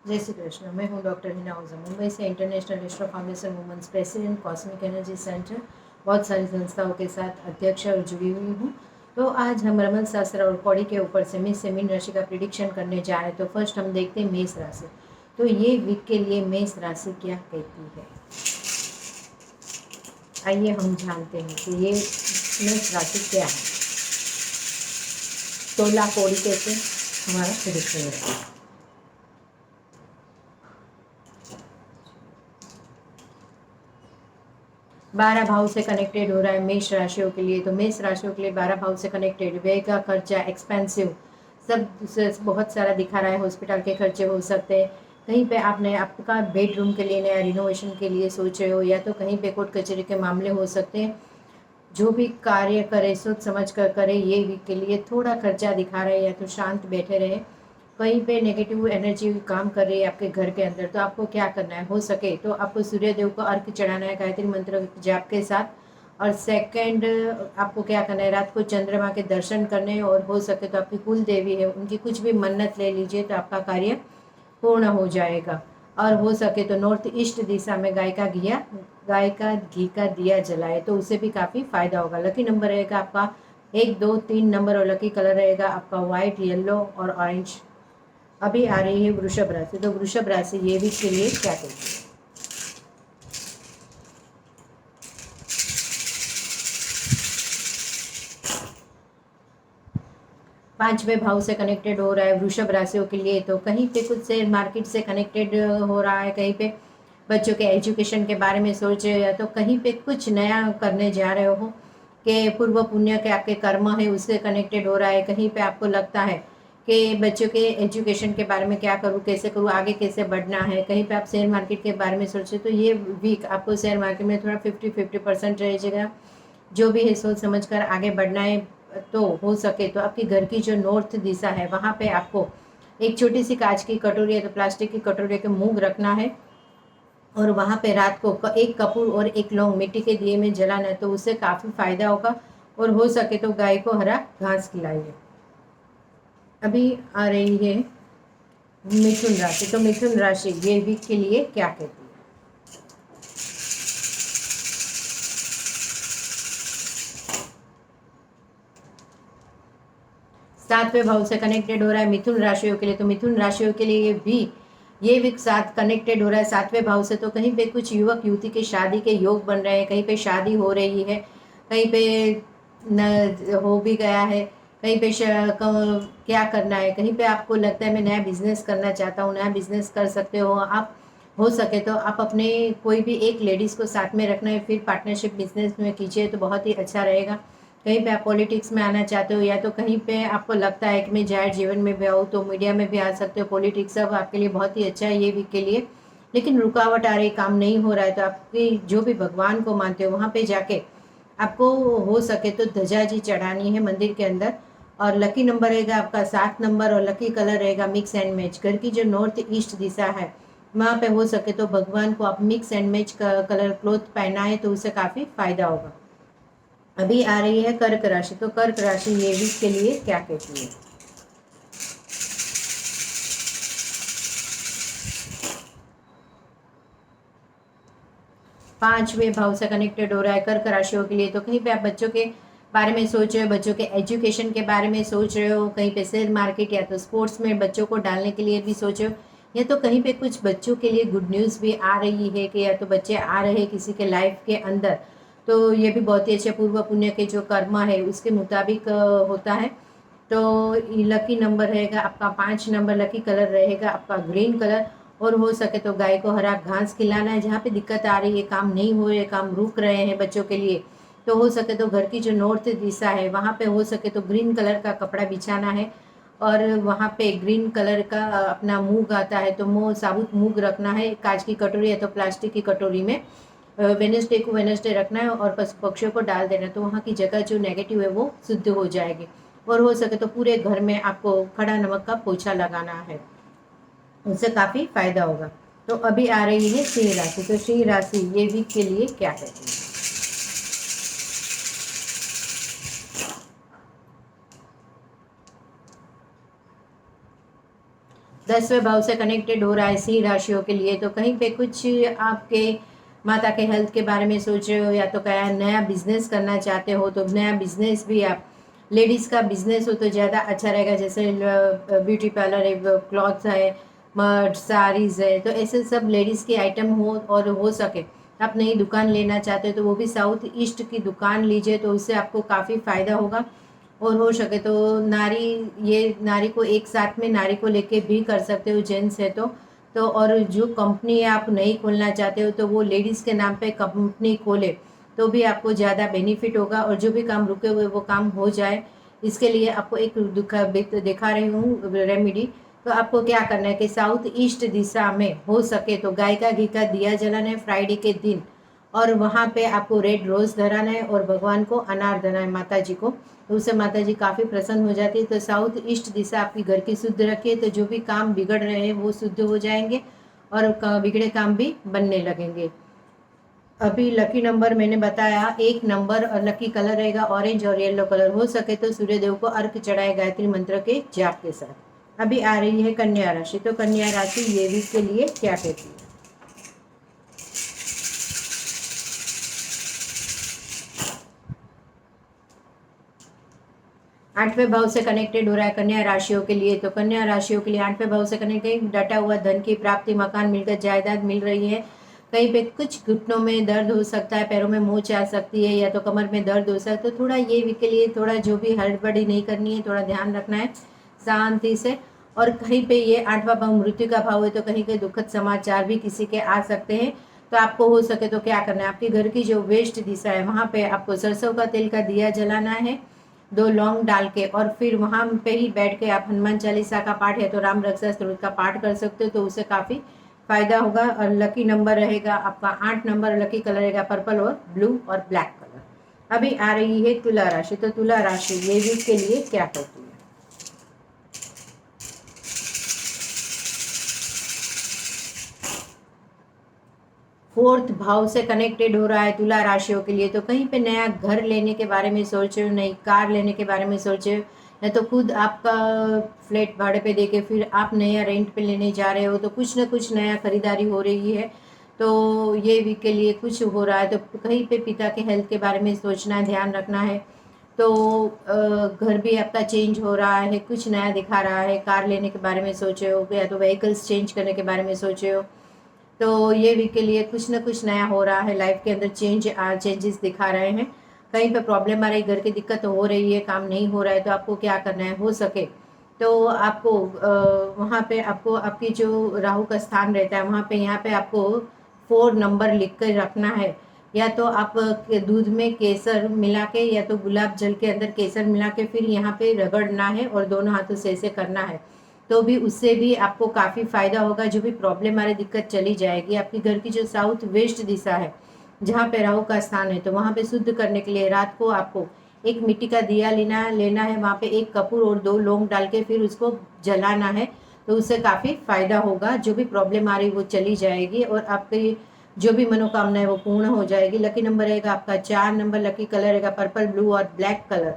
जय श्री कृष्ण। मैं हूँ डॉक्टर हिना ओझा, मुंबई से international astro foundation women's president, cosmic energy centre, बहुत सारी संस्थाओं के साथ अध्यक्ष और जुड़ी हुई हूँ। तो आज हम रमन शास्त्र और कौड़ी के ऊपर से मीन राशि का प्रिडिक्शन करने जा रहे हैं। तो फर्स्ट हम देखते हैं मेष राशि। तो ये वीक के लिए मेष राशि क्या कहती है, आइए हम जानते हैं कि ये मेष राशि क्या है। तोला कौड़ी कैसे हमारा प्रिडिक्शन है। 12 भाव से कनेक्टेड हो रहा है मेष राशियों के लिए। तो मेष राशियों के लिए 12 भाव से कनेक्टेड व्यय का खर्चा, एक्सपेंसिव सब बहुत सारा दिखा रहा है। हॉस्पिटल के खर्चे हो सकते हैं, कहीं पे आपने आपका बेडरूम के लिए नया रिनोवेशन के लिए सोच रहे हो, या तो कहीं पे कोर्ट कचहरी के मामले हो सकते हैं। जो भी कार्य करे सोच समझ कर करे। ये वीक के लिए थोड़ा खर्चा दिखा रहे हैं, या तो शांत बैठे रहे। कहीं पे नेगेटिव एनर्जी काम कर रही है आपके घर के अंदर, तो आपको क्या करना है, हो सके तो आपको सूर्य देव को अर्घ चढ़ाना है गायत्री मंत्र जाप के साथ। और सेकंड, आपको क्या करना है, रात को चंद्रमा के दर्शन करने हैं, और हो सके तो आपकी कुल देवी है उनकी कुछ भी मन्नत ले लीजिए, तो आपका कार्य पूर्ण हो जाएगा। और हो सके तो नॉर्थ ईस्ट दिशा में गाय का घी का दिया जलाए, तो उससे भी काफ़ी फायदा होगा। लकी नंबर रहेगा आपका 1 2 3 नंबर, और लकी कलर रहेगा आपका व्हाइट, येलो और ऑरेंज। अभी आ रही है वृषभ राशि। तो वृषभ राशि ये वीक के लिए क्या कहती है। 5वें भाव से कनेक्टेड हो रहा है वृषभ राशियों के लिए। तो कहीं पे कुछ शेयर मार्केट से कनेक्टेड हो रहा है, कहीं पे बच्चों के एजुकेशन के बारे में सोच रहे हो, या तो कहीं पे कुछ नया करने जा रहे हो कि पूर्व पुण्य के आपके कर्म है उससे कनेक्टेड हो रहा है। कहीं पे आपको लगता है कि बच्चों के एजुकेशन के बारे में क्या करूँ, कैसे करूँ, आगे कैसे बढ़ना है। कहीं पे आप शेयर मार्केट के बारे में सोचे, तो ये वीक आपको शेयर मार्केट में थोड़ा 50-50% रहेगा। जो भी है सोच समझ कर आगे बढ़ना है। तो हो सके तो आपके घर की जो नॉर्थ दिशा है वहाँ पे आपको एक छोटी सी कांच की कटोरी है तो प्लास्टिक की कटोरी के मूंग रखना है, और वहाँ पे रात को एक कपूर और एक लौंग मिट्टी के दिए में जलाना है, तो उससे काफ़ी फायदा होगा। और हो सके तो गाय को हरा घास खिलाइए। अभी आ रही है मिथुन राशि। तो मिथुन राशि ये वीक के लिए क्या कहती है। 7वें भाव से कनेक्टेड हो रहा है मिथुन राशियों के लिए। तो मिथुन राशियों के लिए भी ये वीक साथ कनेक्टेड हो रहा है 7वें भाव से। तो कहीं पे कुछ युवक युवती के शादी के योग बन रहे हैं, कहीं पे शादी हो रही है, कहीं पे न हो भी गया है, कहीं पे क्या करना है, कहीं पे आपको लगता है मैं नया बिजनेस करना चाहता हूँ, नया बिजनेस कर सकते हो आप। हो सके तो आप अपने कोई भी एक लेडीज़ को साथ में रखना है, फिर पार्टनरशिप बिजनेस में कीजिए तो बहुत ही अच्छा रहेगा। कहीं पे आप पॉलिटिक्स में आना चाहते हो, या तो कहीं पे आपको लगता है कि मैं जाहिर जीवन में भी आऊँ, तो मीडिया में भी आ सकते हो। पॉलिटिक्स सब आपके लिए बहुत ही अच्छा है ये वीक के लिए। लेकिन रुकावट आ रही, काम नहीं हो रहा है, तो आपकी जो भी भगवान को मानते हो वहाँ पे जाके आपको हो सके तो ध्वजा जी चढ़ानी है मंदिर के अंदर। और लकी नंबर रहेगा आपका 7 नंबर, और लकी कलर रहेगा मिक्स एंड मैच। घर की जो नॉर्थ ईस्ट दिशा है वहाँ पे हो सके तो भगवान को आप mix and match colour cloth पहनाए, तो उससे काफ़ी फायदा होगा। अभी आ रही है कर्क राशि। तो कर्क राशि ये वीक के लिए क्या कहती है। 5वें भाव से कनेक्टेड हो रहा है कर्क राशियों के लिए। तो कहीं पे आप बच्चों के बारे में सोच रहे हो, बच्चों के एजुकेशन के बारे में सोच रहे हो, कहीं पे शेयर मार्केट या तो स्पोर्ट्स में बच्चों को डालने के लिए भी सोच रहे हो, या तो कहीं पे कुछ बच्चों के लिए गुड न्यूज़ भी आ रही है कि या तो बच्चे आ रहे हैं किसी के लाइफ के अंदर। तो ये भी बहुत ही अच्छे पूर्व पुण्य के जो कर्म है उसके मुताबिक होता है। तो लकी नंबर रहेगा आपका 5 नंबर, लकी कलर रहेगा आपका ग्रीन कलर। और हो सके तो गाय को हरा घास खिलाना है। जहाँ पे दिक्कत आ रही है, काम नहीं हो रहे, काम रुक रहे हैं बच्चों के लिए, तो हो सके तो घर की जो नॉर्थ दिशा है वहाँ पे हो सके तो ग्रीन कलर का कपड़ा बिछाना है। और वहाँ पे ग्रीन कलर का अपना मूंग आता है, तो वो साबुत मूंग रखना है कांच की कटोरी या तो प्लास्टिक की कटोरी में। वेनेसडे को वेनेसडे रखना है, और पशु पक्षियों को डाल देना है, तो वहाँ की जगह जो नेगेटिव है वो शुद्ध हो जाएगी। और हो सके तो पूरे घर में आपको खड़ा नमक का पोछा लगाना है, उससे काफ़ी फायदा होगा। तो अभी आ रही है सिंह राशि। तो सिंह राशि ये वीक के लिए क्या कहती है। 10वें भाव से कनेक्टेड हो रहा है सिंह राशियों के लिए, तो कहीं पे कुछ आपके माता के हेल्थ के बारे में सोच रहे हो, या तो क्या नया बिजनेस करना चाहते हो तो नया बिजनेस भी आप, लेडीज़ का बिजनेस हो तो ज़्यादा अच्छा रहेगा, जैसे ब्यूटी पार्लर है, क्लॉथ्स है, मर्ड साड़ीज़ है, तो ऐसे सब लेडीज़ के आइटम हो, और हो सके आप नई दुकान लेना चाहते हो तो वो भी साउथ ईस्ट की दुकान लीजिए, तो उससे आपको काफ़ी फ़ायदा होगा। और हो सके तो नारी, ये नारी को एक साथ में नारी को लेके भी कर सकते हो, जेंट्स है तो और जो कंपनी आप नहीं खोलना चाहते हो तो वो लेडीज़ के नाम पे कंपनी खोले तो भी आपको ज़्यादा बेनिफिट होगा, और जो भी काम रुके हुए वो काम हो जाए। इसके लिए आपको एक दिखा रही हूँ रेमेडी। तो आपको क्या करना है कि साउथ ईस्ट दिशा में हो सके तो गाय का घी का दिया जलाना है फ्राइडे के दिन, और वहाँ पे आपको रेड रोज़ धराना है और भगवान को अनार देना है, माता जी को, तो उससे माता जी काफ़ी प्रसन्न हो जाती है। तो साउथ ईस्ट दिशा आपकी घर की शुद्ध रखिए, तो जो भी काम बिगड़ रहे हैं वो शुद्ध हो जाएंगे और बिगड़े काम भी बनने लगेंगे। अभी लकी नंबर मैंने बताया 1 नंबर, और लकी कलर रहेगा ऑरेंज और येलो कलर। हो सके तो सूर्यदेव को अर्घ चढ़ाए गायत्री मंत्र के जाप के साथ। अभी आ रही है कन्या राशि। तो कन्या राशि ये वीक के लिए क्या कहती है? आठवें भाव से कनेक्टेड हो रहा है कन्या राशियों के लिए। तो कन्या राशियों के लिए आठवें भाव से कनेक्टेड, डटा हुआ धन की प्राप्ति, मकान मिलकर जायदाद मिल रही है। कहीं पे कुछ घुटनों में दर्द हो सकता है, पैरों में मोच आ सकती है, या तो कमर में दर्द हो सकता है, तो थोड़ा ये वीक के लिए थोड़ा जो भी हड़बड़ी नहीं करनी है, थोड़ा ध्यान रखना है शांति से। और कहीं पे ये आठवां भाव मृत्यु का भाव है, तो कहीं के दुखद समाचार भी किसी के आ सकते हैं। तो आपको हो सके तो क्या करना है, आपके घर की जो वेस्ट दिशा है वहाँ पे आपको सरसों का तेल का दिया जलाना है, 2 लौंग डाल के, और फिर वहाँ पे ही बैठ के आप हनुमान चालीसा का पाठ है तो राम रक्षा स्तोत्र का पाठ कर सकते हो, तो उससे काफ़ी फायदा होगा। और लकी नंबर रहेगा आपका 8 नंबर, लकी कलर रहेगा पर्पल और ब्लू और ब्लैक कलर। अभी आ रही है तुला राशि। तो तुला राशि ये वीक के लिए क्या करती है? फोर्थ भाव से कनेक्टेड हो रहा है तुला राशियों के लिए। तो कहीं पे नया घर लेने के बारे में सोच रहे हो, नई कार लेने के बारे में सोच रहे हो, या तो खुद आपका फ्लैट भाड़े पे देके फिर आप नया रेंट पे लेने जा रहे हो, तो कुछ ना कुछ नया खरीदारी हो रही है। तो ये वीक के लिए कुछ हो रहा है, तो कहीं पे पिता के हेल्थ के बारे में सोचना है, ध्यान रखना है। तो घर भी आपका चेंज हो रहा है, कुछ नया दिखा रहा है, कार लेने के बारे में सोचे हो, या तो व्हीकल्स चेंज करने के बारे में सोचे हो, तो ये वीक के लिए कुछ ना कुछ नया हो रहा है, लाइफ के अंदर चेंजेस दिखा रहे हैं। कहीं पे प्रॉब्लम आ रही, घर की दिक्कत हो रही है, काम नहीं हो रहा है, तो आपको क्या करना है, हो सके तो आपको वहाँ पे आपको आपकी जो राहु का स्थान रहता है वहाँ पे, यहाँ पे आपको 4 नंबर लिख कर रखना है, या तो आप दूध में केसर मिला के, या तो गुलाब जल के अंदर केसर मिला के फिर यहाँ पे रगड़ना है और दोनों हाथों से ऐसे करना है, तो भी उससे भी आपको काफ़ी फायदा होगा, जो भी प्रॉब्लम आ रही दिक्कत चली जाएगी। आपकी घर की जो साउथ वेस्ट दिशा है जहाँ पे राहु का स्थान है, तो वहाँ पे शुद्ध करने के लिए रात को आपको एक मिट्टी का दिया लेना है, वहाँ पे एक कपूर और 2 लौंग डाल के फिर उसको जलाना है, तो उससे काफ़ी फायदा होगा, जो भी प्रॉब्लम आ रही वो चली जाएगी और आपकी जो भी मनोकामना है वो पूर्ण हो जाएगी। लकी नंबर रहेगा आपका 4 नंबर, लकी कलर रहेगा पर्पल, ब्लू और ब्लैक कलर।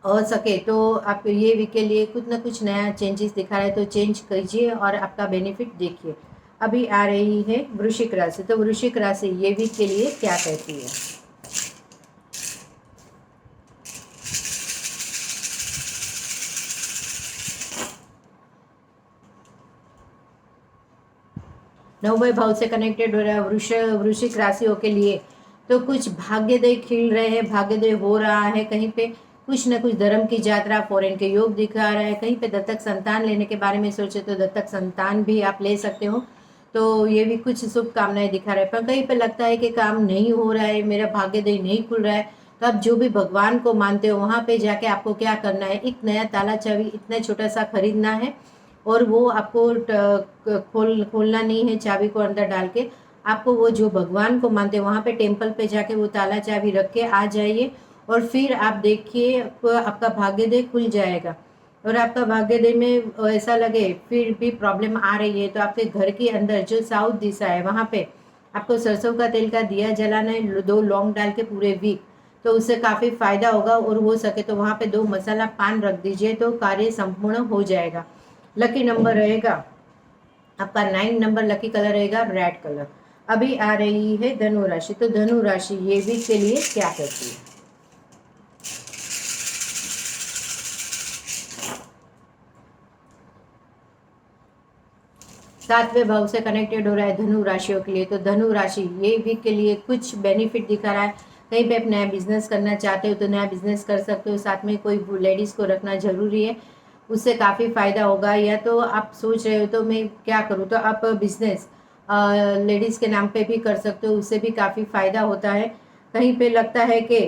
हो सके तो आप ये वीक के लिए कुछ ना कुछ नया चेंजेस दिखा रहा है, तो चेंज कीजिए और आपका बेनिफिट देखिए। अभी आ रही है वृश्चिक राशि। तो वृश्चिक राशि ये वीक के लिए क्या कहती है? 9वें भाव से कनेक्टेड हो रहा है वृश्चिक राशियों के लिए। तो कुछ भाग्योदय खिल रहे हैं, भाग्योदय हो रहा है, कहीं पे कुछ न कुछ धर्म की यात्रा, फॉरेन के योग दिखा रहा है, कहीं पे दत्तक संतान लेने के बारे में सोचे तो दत्तक संतान भी आप ले सकते हो। तो ये भी कुछ शुभकामनाएं दिखा रहा है, पर कहीं पे लगता है कि काम नहीं हो रहा है, मेरा भाग्योदय नहीं खुल रहा है, तो आप जो भी भगवान को मानते हो वहाँ पे जाके आपको क्या करना है, एक नया ताला चाबी इतना छोटा सा खरीदना है, और वो आपको खोलना नहीं है, चाबी को अंदर डाल के आपको वो जो भगवान को मानते हैं वहाँ पे टेम्पल पे जाके वो ताला चाबी रख के आ जाइए, और फिर आप देखिए आपका भाग्योदय खुल जाएगा। और आपका भाग्योदय में ऐसा लगे फिर भी प्रॉब्लम आ रही है, तो आपके घर के अंदर जो साउथ दिशा है वहाँ पे आपको सरसों का तेल का दिया जलाना है, 2 लौंग डाल के पूरे वीक, तो उससे काफ़ी फायदा होगा। और हो सके तो वहाँ पे 2 मसाला पान रख दीजिए, तो कार्य संपूर्ण हो जाएगा। लकी नंबर रहेगा आपका 9 नंबर, लकी कलर रहेगा रेड कलर। अभी आ रही है धनु राशि। तो धनु राशि ये वीक के लिए क्या करती है? 7वें भाव से कनेक्टेड हो रहा है धनु राशियों के लिए। तो धनु राशि ये वीक के लिए कुछ बेनिफिट दिखा रहा है। कहीं पे आप नया बिजनेस करना चाहते हो तो नया बिजनेस कर सकते हो, साथ में कोई लेडीज़ को रखना जरूरी है, उससे काफ़ी फ़ायदा होगा। या तो आप सोच रहे हो तो मैं क्या करूँ, तो आप बिजनेस लेडीज़ के नाम पे भी कर सकते हो, उससे भी काफ़ी फ़ायदा होता है। कहीं पे लगता है कि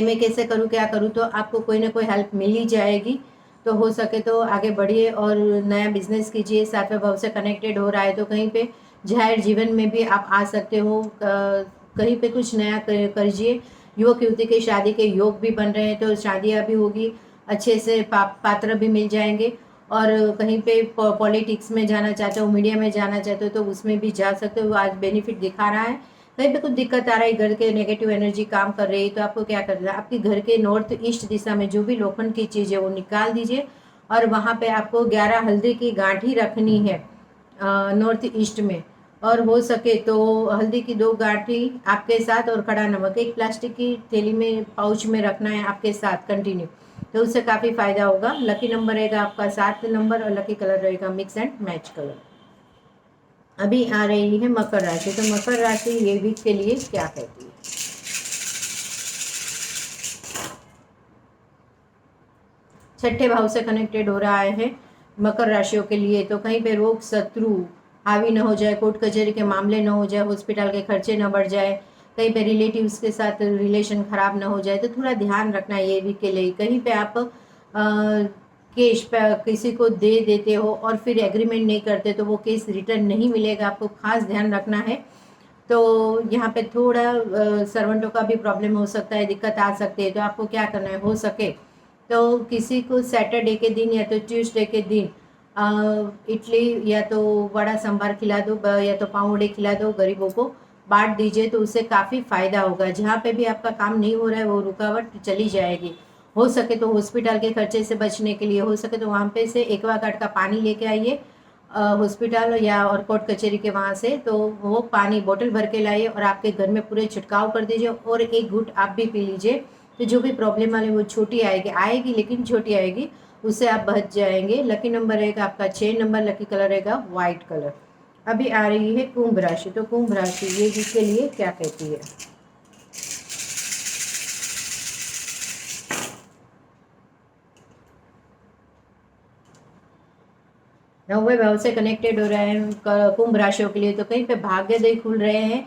मैं कैसे करूँ क्या करूँ, तो आपको कोई ना कोई हेल्प मिल ही जाएगी। तो हो सके तो आगे बढ़िए और नया बिजनेस कीजिए। 7वें भाव से कनेक्टेड हो रहा है तो कहीं पे जाहिर जीवन में भी आप आ सकते हो, कहीं पे कुछ नया करिए। युवक युवती के शादी के योग भी बन रहे हैं तो शादियाँ भी होगी, अच्छे से पात्र भी मिल जाएंगे। और कहीं पे पॉलिटिक्स में जाना चाहते हो, मीडिया में जाना चाहते हो तो उसमें भी जा सकते हो। आज बेनिफिट दिखा रहा है। कहीं पे कुछ दिक्कत आ रहा है, घर के नेगेटिव एनर्जी काम कर रही है, तो आपको क्या करना है, आपके घर के नॉर्थ ईस्ट दिशा में जो भी लोखंड की चीज़ है वो निकाल दीजिए और वहाँ पे आपको 11 हल्दी की गांठी रखनी है नॉर्थ ईस्ट में। और हो सके तो हल्दी की 2 गांठी आपके साथ और खड़ा नमक एक प्लास्टिक की थैली में पाउच में रखना है आपके साथ कंटिन्यू। तो उससे काफ़ी फायदा होगा। लकी नंबर रहेगा आपका 7 नंबर और लकी कलर रहेगा मिक्स एंड मैच कलर। अभी आ रही है मकर राशि। तो मकर राशि ये वीक के लिए क्या कहती है? 6ठे भाव से कनेक्टेड हो रहा है मकर राशियों के लिए। तो कहीं पे रोग शत्रु हावी न हो जाए, कोर्ट कचहरी के मामले न हो जाए, हॉस्पिटल के खर्चे न बढ़ जाए, कहीं पे रिलेटिव्स के साथ रिलेशन खराब न हो जाए, तो थोड़ा ध्यान रखना है ये वीक के लिए। कहीं पे आप केस किसी को दे देते हो और फिर एग्रीमेंट नहीं करते तो वो केस रिटर्न नहीं मिलेगा, आपको खास ध्यान रखना है। तो यहाँ पे थोड़ा सर्वेंटों का भी प्रॉब्लम हो सकता है, दिक्कत आ सकती है। तो आपको क्या करना है, हो सके तो किसी को सैटरडे के दिन या तो ट्यूसडे के दिन इडली या तो वड़ा सांभर खिला दो, या तो पाव वड़े खिला दो, गरीबों को बांट दीजिए, तो उससे काफ़ी फायदा होगा। जहाँ पे भी आपका काम नहीं हो रहा है वो रुकावट चली जाएगी। हो सके तो हॉस्पिटल के खर्चे से बचने के लिए हो सके तो वहाँ पे से एक्वागार्ड का पानी लेके आइए हॉस्पिटल या और कोर्ट कचहरी के वहाँ से, तो वो पानी बोतल भर के लाइए और आपके घर में पूरे छिड़काव कर दीजिए और एक घूंट आप भी पी लीजिए। तो जो भी प्रॉब्लम वाली वो छोटी आएगी आएगी लेकिन छोटी आएगी, उससे आप बच जाएंगे। लकी नंबर रहेगा आपका 6 नंबर, लकी कलर रहेगा वाइट कलर। अभी आ रही है कुंभ राशि। तो कुंभ राशि ये जिसके लिए क्या कहती है? 9वें भाव से कनेक्टेड हो रहे हैं कुंभ राशियों के लिए। तो कहीं पे भाग्योदय खुल रहे हैं,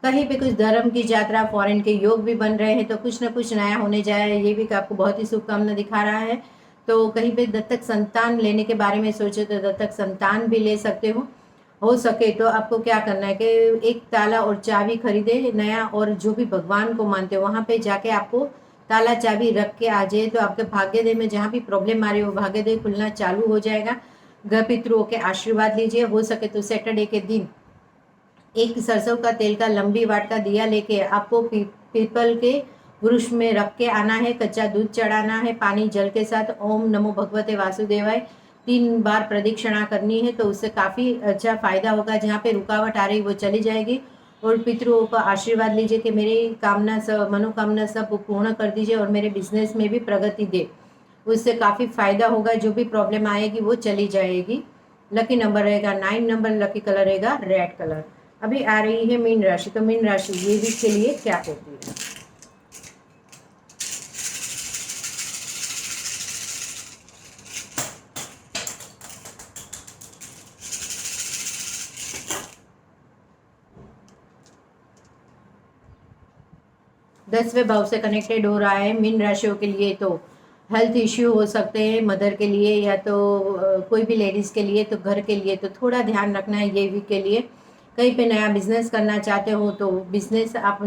कहीं पे कुछ धर्म की यात्रा, फॉरेन के योग भी बन रहे हैं, तो कुछ ना कुछ नया होने जाए, ये भी आपको बहुत ही शुभकामना दिखा रहा है। तो कहीं पे दत्तक संतान लेने के बारे में सोचे तो दत्तक संतान भी ले सकते हो सके तो आपको क्या करना है कि एक ताला और चाबी खरीदे नया, और जो भी भगवान को मानते हो वहाँ पे जाके आपको ताला चाबी रख के आ जाए, तो आपके भाग्योदय में जहाँ भी प्रॉब्लम आ रही हो भाग्योदय खुलना चालू हो जाएगा। घर पितरों के आशीर्वाद लीजिए। हो सके तो सैटरडे के दिन एक सरसों का तेल का लंबी वाट का दिया लेके आपको पीपल के वृक्ष में रख के आना है, कच्चा दूध चढ़ाना है पानी जल के साथ, ओम नमो भगवते वासुदेवाय 3 बार प्रदक्षिणा करनी है, तो उससे काफ़ी अच्छा फायदा होगा। जहाँ पे रुकावट आ रही वो चली जाएगी। और पितरों का आशीर्वाद लीजिए कि मेरी कामना सब मनोकामना सब पूर्ण कर दीजिए और मेरे बिजनेस में भी प्रगति दे, उससे काफ़ी फायदा होगा। जो भी प्रॉब्लम आएगी वो चली जाएगी। लकी नंबर रहेगा 9 नंबर, लकी कलर रहेगा रेड कलर। अभी आ रही है मीन राशि। तो मीन राशि ये वीक के लिए क्या कहती है? 10वें भाव से कनेक्टेड हो रहा है मीन राशियों के लिए। तो हेल्थ इश्यू हो सकते हैं मदर के लिए, या तो कोई भी लेडीज़ के लिए, तो घर के लिए तो थोड़ा ध्यान रखना है ये वीक के लिए। कहीं पे नया बिजनेस करना चाहते हो तो बिजनेस आप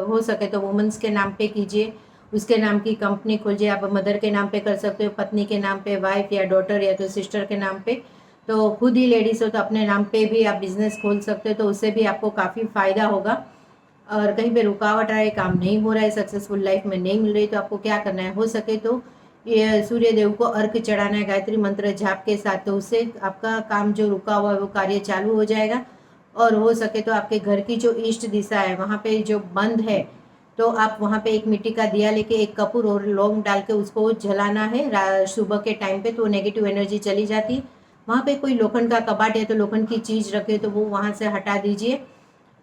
हो सके तो वुमेंस के नाम पे कीजिए, उसके नाम की कंपनी खोलिए। आप मदर के नाम पे कर सकते हो, पत्नी के नाम पे, वाइफ या डॉटर या तो सिस्टर के नाम पे। तो खुद ही लेडीज़ हो तो अपने नाम पे भी आप बिजनेस खोल सकते हो, तो उससे भी आपको काफ़ी फ़ायदा होगा। और कहीं पे रुकावट आ रही, काम नहीं हो रहा है, सक्सेसफुल लाइफ में नहीं मिल रही, तो आपको क्या करना है, हो सके तो ये सूर्य देव को अर्घ चढ़ाना है गायत्री मंत्र जाप के साथ, तो उससे आपका काम जो रुका हुआ है वो कार्य चालू हो जाएगा। और हो सके तो आपके घर की जो ईस्ट दिशा है वहाँ पे जो बंद है, तो आप वहाँ पे एक मिट्टी का दिया लेके एक कपूर और लौंग डाल के उसको जलाना है सुबह के टाइम पे, तो नेगेटिव एनर्जी चली जाती है। वहाँ पे कोई लोखंड का कबाट है तो लोखंड की चीज़ रखे तो वो वहाँ से हटा दीजिए,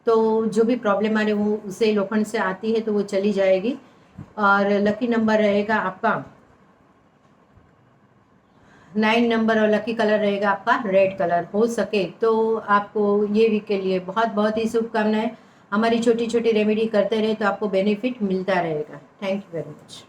तो जो भी प्रॉब्लम आ रही है वो उसे लोखंड से आती है तो वो चली जाएगी। और लकी नंबर रहेगा आपका 9 नंबर, और लकी कलर रहेगा आपका रेड कलर। हो सके तो आपको ये वीक के लिए बहुत बहुत ही शुभकामनाएं। हमारी छोटी छोटी रेमेडी करते रहे तो आपको बेनिफिट मिलता रहेगा। Thank you very much.